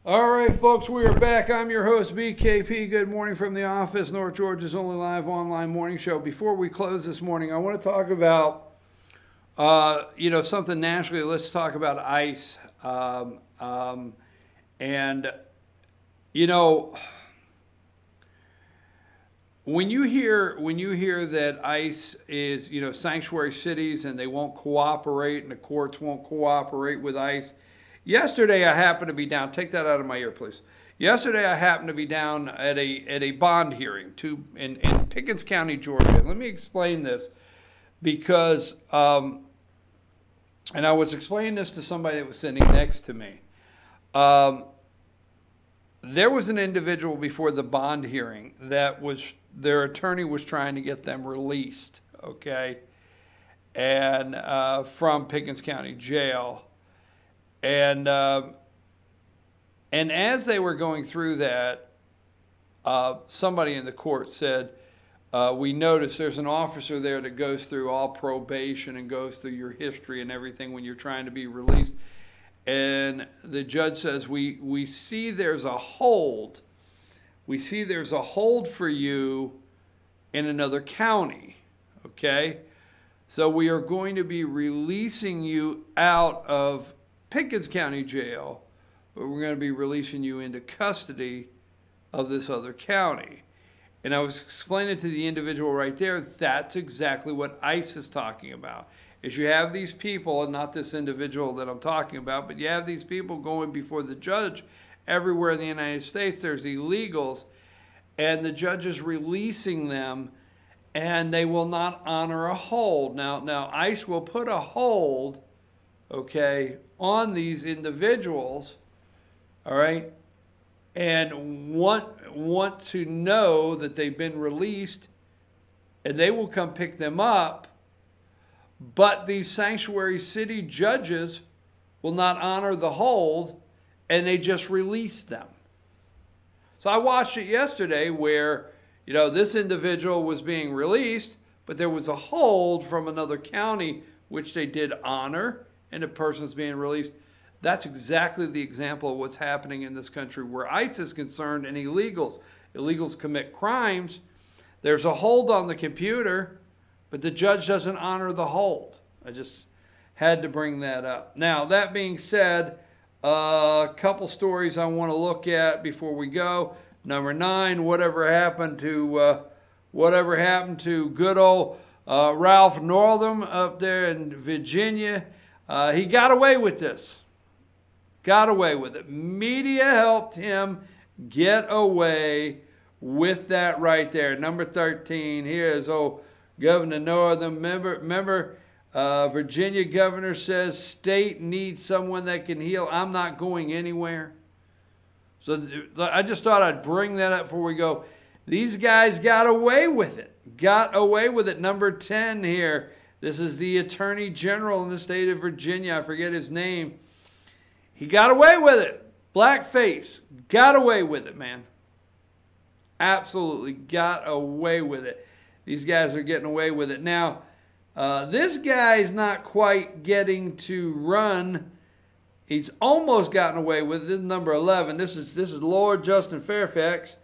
All right, folks, we are back. I'm your host, BKP. Good morning from the office, North Georgia's only live online morning show. Before we close this morning, I want to talk about, something nationally. Let's talk about ICE. And, you know, when you hear that ICE is, sanctuary cities and they won't cooperate and the courts won't cooperate with ICE. Yesterday, I happened to be down. Take that out of my ear, please. Yesterday, I happened to be down at a bond hearing in Pickens County, Georgia. And let me explain this because, and I was explaining this to somebody that was sitting next to me. There was an individual before the bond hearing that their attorney was trying to get them released, okay, and from Pickens County Jail. And as they were going through that, somebody in the court said, we noticed there's an officer there that goes through all probation and goes through your history and everything when you're trying to be released. And the judge says, we see there's a hold. We see there's a hold for you in another county, okay? So we are going to be releasing you out of Pickens County Jail, but we're going to be releasing you into custody of this other county. And I was explaining to the individual right there, that's exactly what ICE is talking about. Is you have these people, and not this individual that I'm talking about, but you have these people going before the judge everywhere in the United States. There's illegals, and the judge is releasing them, and they will not honor a hold. Now ICE will put a hold, okay, on these individuals, all right, and want to know that they've been released, and they will come pick them up. But these sanctuary city judges will not honor the hold, and they just release them. So I watched it yesterday where, this individual was being released, but there was a hold from another county, which they did honor, and the person's being released. That's exactly the example of what's happening in this country where ICE is concerned and illegals. Illegals commit crimes. There's a hold on the computer, but the judge doesn't honor the hold. I just had to bring that up. Now, that being said, a couple stories I want to look at before we go. Number 9, whatever happened to good old Ralph Northam up there in Virginia. He got away with this. Got away with it. Media helped him get away with that right there. Number 13, here's Governor Northam. Remember, Virginia governor says state needs someone that can heal. I'm not going anywhere. So I just thought I'd bring that up before we go. These guys got away with it. Got away with it. Number 10 here. This is the Attorney General in the state of Virginia. I forget his name. He got away with it. Blackface. Got away with it, man. Absolutely got away with it. These guys are getting away with it. Now, this guy's not quite getting to run. He's almost gotten away with it. This is number 11. This is Lord Justin Fairfax.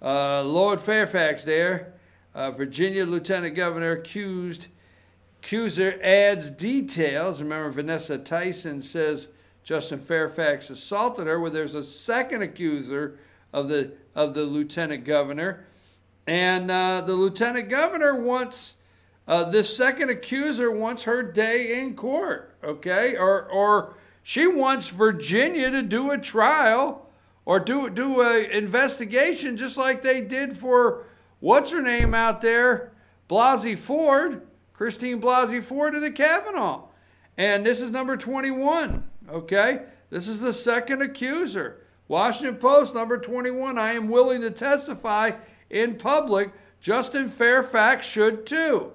Lord Fairfax there. Virginia Lieutenant Governor accuser adds details. Remember, Vanessa Tyson says Justin Fairfax assaulted her. Well, there's a second accuser of the lieutenant governor. And the lieutenant governor wants, this second accuser wants her day in court, okay? Or she wants Virginia to do a trial or do an investigation just like they did for, what's her name out there? Blasey Ford, Christine Blasey Ford of the Kavanaugh. And this is number 21, okay? This is the second accuser. Washington Post, number 21, I am willing to testify in public. Justin Fairfax should too.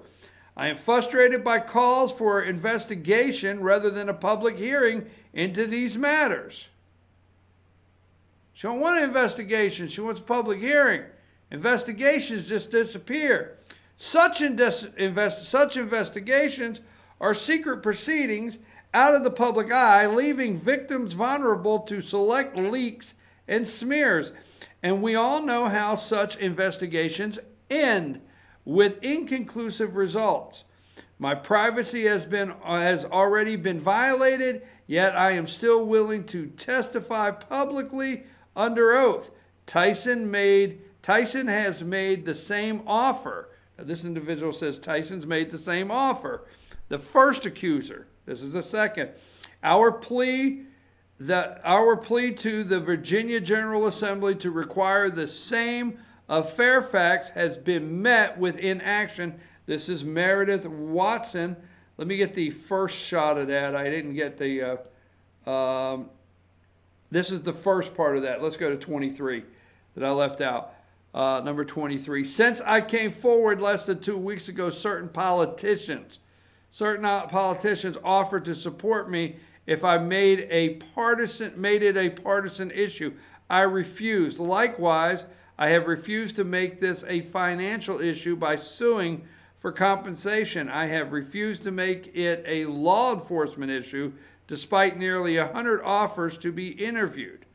I am frustrated by calls for investigation rather than a public hearing into these matters. She don't want an investigation. She wants a public hearing. Investigations just disappear. Such investigations are secret proceedings out of the public eye, leaving victims vulnerable to select leaks and smears. And we all know how such investigations end, with inconclusive results. My privacy has already been violated, yet I am still willing to testify publicly under oath. Tyson has made the same offer. Now, this individual says Tyson's made the same offer. The first accuser, this is the second. Our plea to the Virginia General Assembly to require the same of Fairfax has been met with inaction. This is Meredith Watson. Let me get the first shot of that. I didn't get the, this is the first part of that. Let's go to 23 that I left out. Number 23. Since I came forward less than 2 weeks ago, certain politicians offered to support me if I made it a partisan issue. I refused. Likewise, I have refused to make this a financial issue by suing for compensation. I have refused to make it a law enforcement issue despite nearly 100 offers to be interviewed.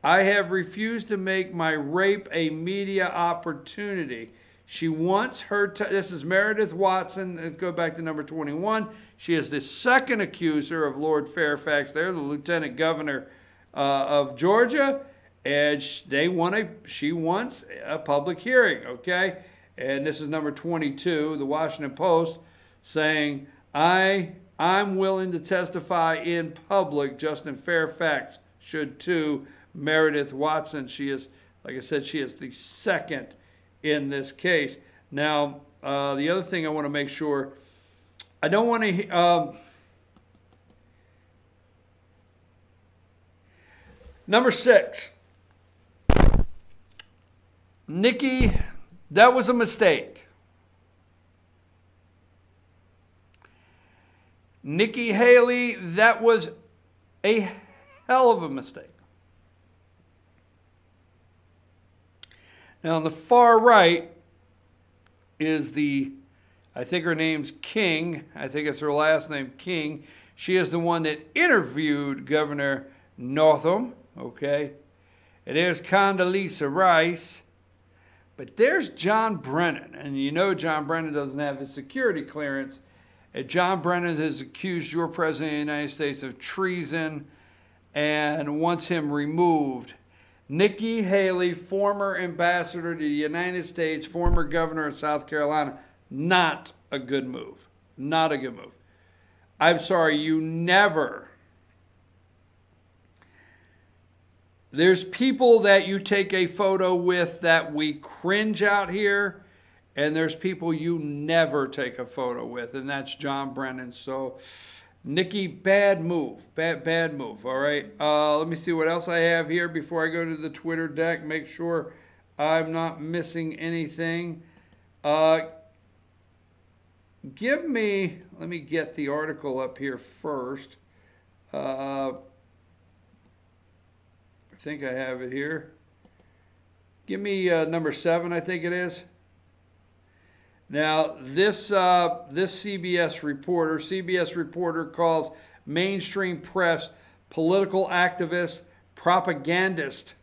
I have refused to make my rape a media opportunity. She wants her, this is Meredith Watson, let's go back to number 21. She is the second accuser of Lord Fairfax there, the Lieutenant Governor of Georgia, and she wants a public hearing, okay? And this is number 22, the Washington Post, saying, I'm willing to testify in public. Justin Fairfax should too. Meredith Watson, she is, like I said, she is the second in this case. Now, the other thing I want to make sure, I don't want to, number 6, Nikki, that was a mistake. Nikki Haley, that was a hell of a mistake. Now, on the far right is I think her name's King. I think it's her last name, King. She is the one that interviewed Governor Northam, okay? And there's Condoleezza Rice. But there's John Brennan. And you know John Brennan doesn't have his security clearance. And John Brennan has accused your President of the United States of treason and wants him removed. Nikki Haley, former ambassador to the United States, former governor of South Carolina, not a good move. Not a good move. I'm sorry, you never. There's people that you take a photo with that we cringe out here, and there's people you never take a photo with, and that's John Brennan. So, Nikki, bad move. Bad move, all right? Let me see what else I have here before I go to the Twitter deck. Make sure I'm not missing anything. Let me get the article up here first. I think I have it here. Give me number 7, I think it is. Now, this CBS reporter calls mainstream press political activist, propagandist.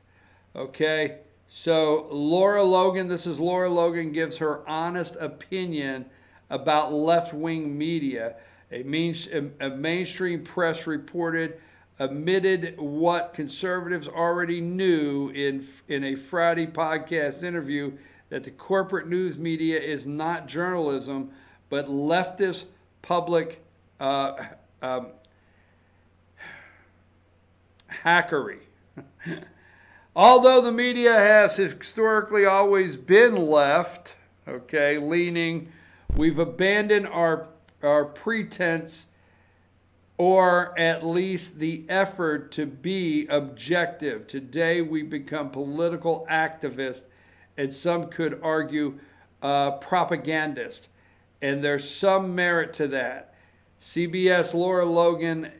Okay, so Laura Logan, this is Laura Logan, gives her honest opinion about left-wing media. A mainstream press reported admitted what conservatives already knew in a Friday podcast interview, that the corporate news media is not journalism, but leftist public hackery. Although the media has historically always been left, okay, leaning, we've abandoned our pretense, or at least the effort to be objective. Today we become political activists, and some could argue propagandist. And there's some merit to that. CBS Laura Logan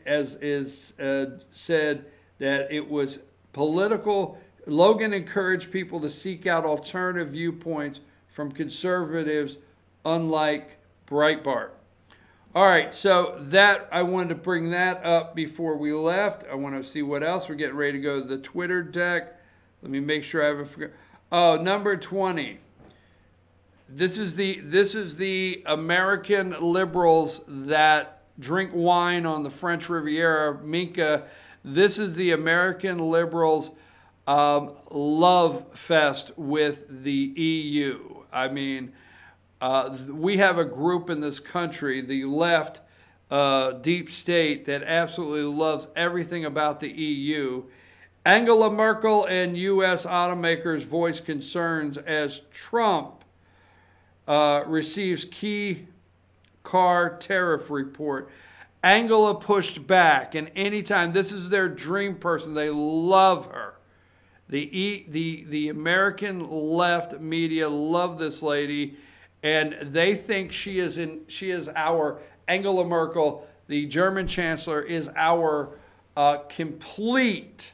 said that it was political. Logan encouraged people to seek out alternative viewpoints from conservatives, unlike Breitbart. All right, so that I wanted to bring that up before we left. I want to see what else. We're getting ready to go to the Twitter deck. Let me make sure I haven't forgot. Oh, number 20. This is the American liberals that drink wine on the French Riviera. Minka, this is the American liberals love fest with the EU. I mean, we have a group in this country, the left, deep state, that absolutely loves everything about the EU. Angela Merkel and U.S. automakers voice concerns as Trump receives key car tariff report. Angela pushed back, and anytime, this is their dream person, they love her. The American left media love this lady, and they think she is our Angela Merkel, the German chancellor, is our complete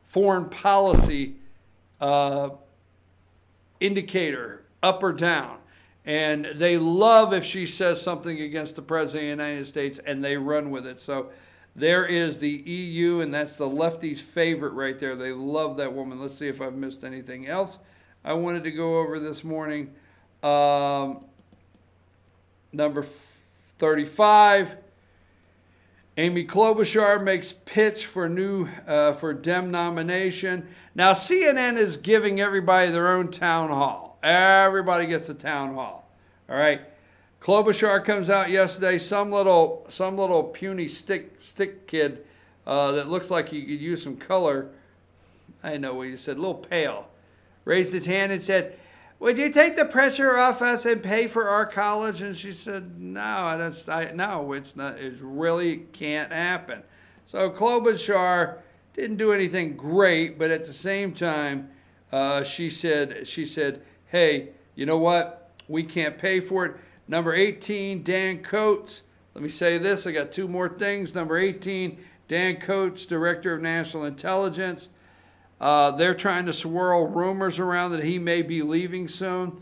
foreign policy indicator, up or down. And they love if she says something against the President of the United States, and they run with it. So there is the EU, and that's the lefties' favorite right there. They love that woman. Let's see if I've missed anything else I wanted to go over this morning. Number 35. Amy Klobuchar makes pitch for for Dem nomination. Now CNN is giving everybody their own town hall. Everybody gets a town hall. All right. Klobuchar comes out yesterday. Some little puny stick kid that looks like he could use some color. I know what you said. A little pale. Raised his hand and said, "Would you take the pressure off us and pay for our college?" And she said, "No, no, it's not. It really can't happen." So Klobuchar didn't do anything great, but at the same time, she said, "Hey, you know what? We can't pay for it." Number 18, Dan Coats. Let me say this. I got two more things. Number 18, Dan Coats, Director of National Intelligence. They're trying to swirl rumors around that he may be leaving soon.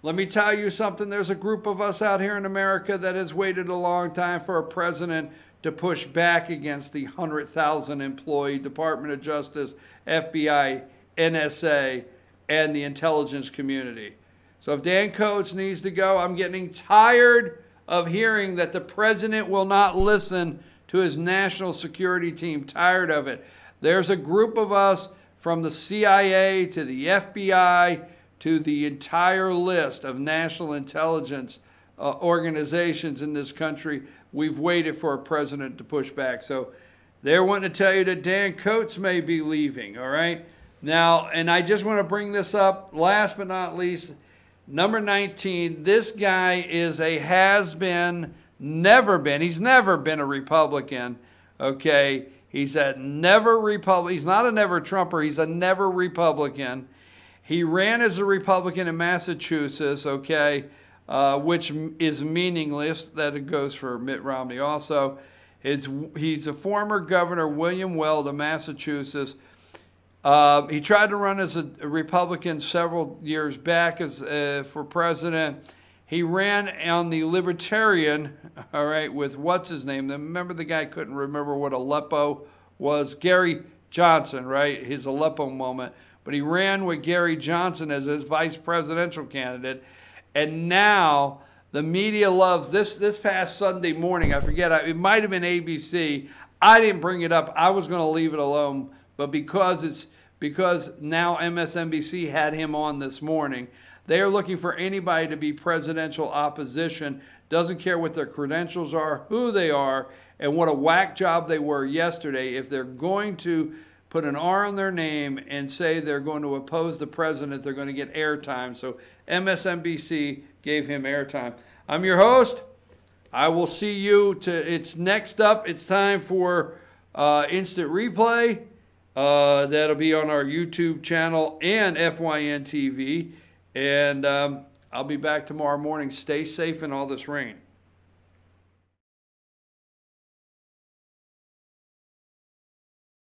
Let me tell you something. There's a group of us out here in America that has waited a long time for a president to push back against the 100,000 employee Department of Justice, FBI, NSA, and the intelligence community. So if Dan Coats needs to go, I'm getting tired of hearing that the president will not listen to his national security team. Tired of it. There's a group of us from the CIA to the FBI to the entire list of national intelligence organizations in this country. We've waited for a president to push back. So they're wanting to tell you that Dan Coats may be leaving, all right? Now, and I just want to bring this up, last but not least, number 19, this guy is a has-been, he's never been a Republican, okay? He's a never Republican. He's not a never Trumper. He's a never Republican. He ran as a Republican in Massachusetts, okay, which is meaningless. That it goes for Mitt Romney also. He's a former governor, William Weld of Massachusetts. He tried to run as a Republican several years back for president. He ran on the Libertarian, all right, with what's his name? Remember the guy couldn't remember what Aleppo was? Gary Johnson, right? His Aleppo moment. But he ran with Gary Johnson as his vice presidential candidate. And now the media loves this past Sunday morning. I forget, it might have been ABC. I didn't bring it up. I was going to leave it alone. But because now MSNBC had him on this morning, they are looking for anybody to be presidential opposition. Doesn't care what their credentials are, who they are, and what a whack job they were yesterday. If they're going to put an R on their name and say they're going to oppose the president, they're going to get airtime. So MSNBC gave him airtime. I'm your host. I will see you it's next up. It's time for Instant Replay. That'll be on our YouTube channel and FYN TV. And I'll be back tomorrow morning. Stay safe in all this rain.